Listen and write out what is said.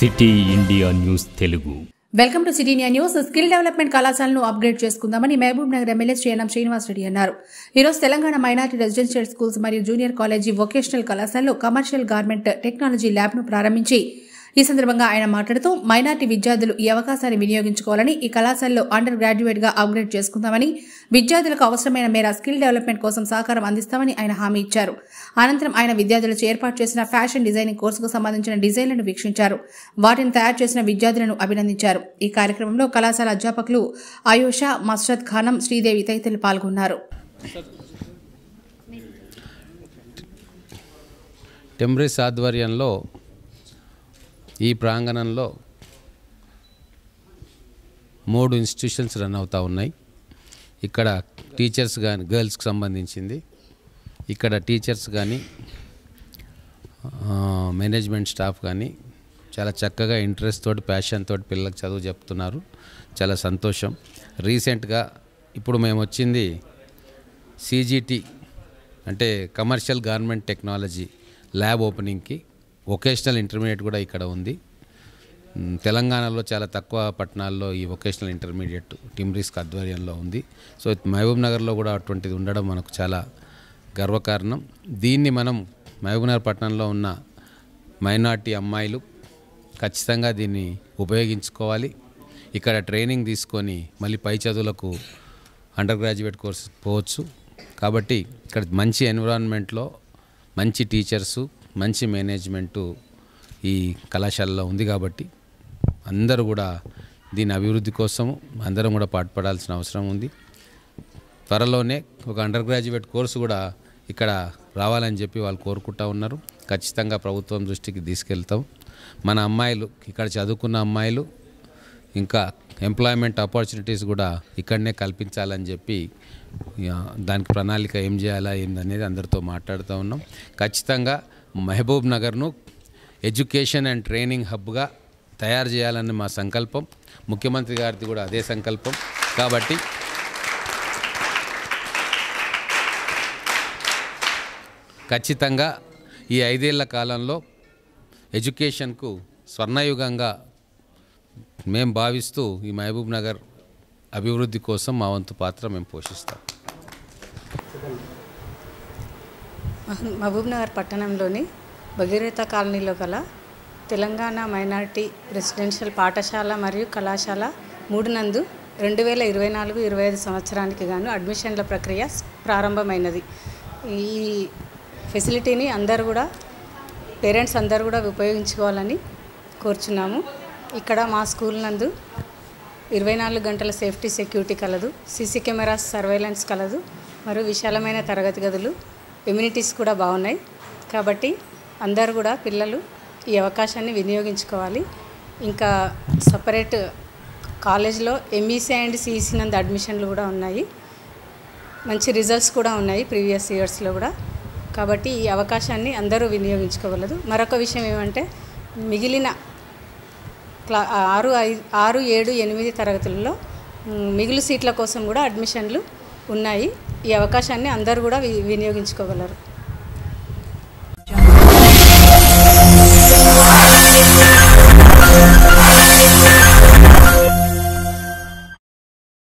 City India news Telugu. Welcome to city India news. Skill development కళాశాలను upgrade చేసుకుందామని Mahabub Nagar MLA శ్రీఎన్ఎం Srinivas Reddy అన్నారు. ఈరోజు తెలంగాణ మైనార్టీ రెసిడెన్షియల్ స్కూల్స్ మరియు జూనియర్ కాలేజీ వొకేషనల్ కళాశాలలో కమర్షియల్ గార్మెంట్ టెక్నాలజీ ల్యాబ్ను ప్రారంభించి ఈ సందర్భంగా ఆయన మాట్లాడుతూ మైనార్టీ విద్యార్థులు ఈ అవకాశాన్ని వినియోగించుకోవాలని, ఈ కళాశాలలో అండర్ గ్రాడ్యుయేట్ గా అప్గ్రేడ్ చేసుకుందామని, విద్యార్థులకు అవసరమైన మేర స్కిల్ డెవలప్మెంట్ కోసం సహకారం అందిస్తామని ఆయన హామీ ఇచ్చారు. అనంతరం ఆయన విద్యార్థులచే ఏర్పాటు చేసిన ఫ్యాషన్ డిజైనింగ్ కోర్సుకు సంబంధించిన డిజైన్లను వీక్షించారు. వాటిని తయారు చేసిన విద్యార్థులను అభినందించారు. ఈ కార్యక్రమంలో కళాశాల అధ్యాపకులు ఆయుషా, మస్రద్ ఖానం, శ్రీదేవి తదితరులు పాల్గొన్నారు. టెంబ్రిస్ ఆధ్వర్యంలో ఈ ప్రాంగణంలో 3 ఇన్స్టిట్యూషన్స్ రన్ అవుతూ ఉన్నాయి. ఇక్కడ టీచర్స్ కానీ గర్ల్స్కి సంబంధించింది, ఇక్కడ టీచర్స్ కానీ మేనేజ్మెంట్ స్టాఫ్ కానీ చాలా చక్కగా ఇంట్రెస్ట్ తోటి, ప్యాషన్ తోటి పిల్లలకు చదువు చెప్తున్నారు. చాలా సంతోషం. రీసెంట్గా ఇప్పుడు మేము వచ్చింది CGT అంటే కమర్షియల్ గార్మెంట్ టెక్నాలజీ ల్యాబ్ ఓపెనింగ్కి. వొకేషనల్ ఇంటర్మీడియట్ కూడా ఇక్కడ ఉంది. తెలంగాణలో చాలా తక్కువ పట్టణాల్లో ఈ వొకేషనల్ ఇంటర్మీడియట్ టిమ్రిస్క్ ఆధ్వర్యంలో ఉంది. సో మహబూబ్ నగర్లో కూడా అటువంటిది ఉండడం మనకు చాలా గర్వకారణం. దీన్ని మనం మహబూబ్ నగర్ పట్టణంలో ఉన్న మైనార్టీ అమ్మాయిలు ఖచ్చితంగా దీన్ని ఉపయోగించుకోవాలి. ఇక్కడ ట్రైనింగ్ తీసుకొని మళ్ళీ పై చదువులకు అండర్ గ్రాడ్యుయేట్ కోర్సు పోవచ్చు. కాబట్టి ఇక్కడ మంచి ఎన్విరాన్మెంట్లో మంచి టీచర్సు, మంచి మేనేజ్మెంటు ఈ కళాశాలలో ఉంది. కాబట్టి అందరూ కూడా దీని అభివృద్ధి కోసం అందరం కూడా పాటుపడాల్సిన అవసరం ఉంది. త్వరలోనే ఒక అండర్ గ్రాడ్యుయేట్ కోర్సు కూడా ఇక్కడ రావాలని చెప్పి వాళ్ళు కోరుకుంటూ ఉన్నారు. ఖచ్చితంగా ప్రభుత్వం దృష్టికి తీసుకెళ్తాం. మన అమ్మాయిలు, ఇక్కడ చదువుకున్న అమ్మాయిలు ఇంకా ఎంప్లాయ్మెంట్ ఆపర్చునిటీస్ కూడా ఇక్కడనే కల్పించాలని చెప్పి దానికి ప్రణాళిక ఏం చేయాలా ఏందనేది అందరితో మాట్లాడుతూ ఉన్నాం. ఖచ్చితంగా మహబూబ్ నగర్ను ఎడ్యుకేషన్ అండ్ ట్రైనింగ్ హబ్గా తయారు చేయాలని మా సంకల్పం. ముఖ్యమంత్రి గారిది కూడా అదే సంకల్పం. కాబట్టి ఖచ్చితంగా ఈ 5 ఏళ్ల కాలంలో ఎడ్యుకేషన్కు స్వర్ణయుగంగా మేము భావిస్తూ ఈ మహబూబ్ నగర్ అభివృద్ధి కోసం మా వంతు పాత్ర మేము పోషిస్తాం. మహబూబ్ నగర్ పట్టణంలోని భగీరథ కాలనీలో గల తెలంగాణ మైనార్టీ రెసిడెన్షియల్ పాఠశాల మరియు కళాశాల 3 నందు 2024-25 సంవత్సరానికి గాను అడ్మిషన్ల ప్రక్రియ ప్రారంభమైనది. ఈ ఫెసిలిటీని పేరెంట్స్ అందరూ కూడా ఉపయోగించుకోవాలని కోరుచున్నాము. ఇక్కడ మా స్కూల్ నందు 24 గంటల సేఫ్టీ సెక్యూరిటీ కలదు, సీసీ కెమెరాస్ సర్వేలెన్స్ కలదు, మరియు విశాలమైన తరగతి గదులు, ఎమ్యూనిటీస్ కూడా బాగున్నాయి. కాబట్టి అందరూ కూడా పిల్లలు ఈ అవకాశాన్ని వినియోగించుకోవాలి. ఇంకా సపరేట్ కాలేజ్లో MEC అండ్ CEC నందు అడ్మిషన్లు కూడా ఉన్నాయి. మంచి రిజల్ట్స్ కూడా ఉన్నాయి ప్రీవియస్ ఇయర్స్లో కూడా. కాబట్టి ఈ అవకాశాన్ని అందరూ వినియోగించుకోగలదు. మరొక విషయం ఏమంటే, మిగిలిన 6, 7, 8 తరగతులలో మిగులు సీట్ల కోసం కూడా అడ్మిషన్లు ఉన్నాయి. ఈ అవకాశాన్ని అందరూ కూడా వినియోగించుకోగలరు.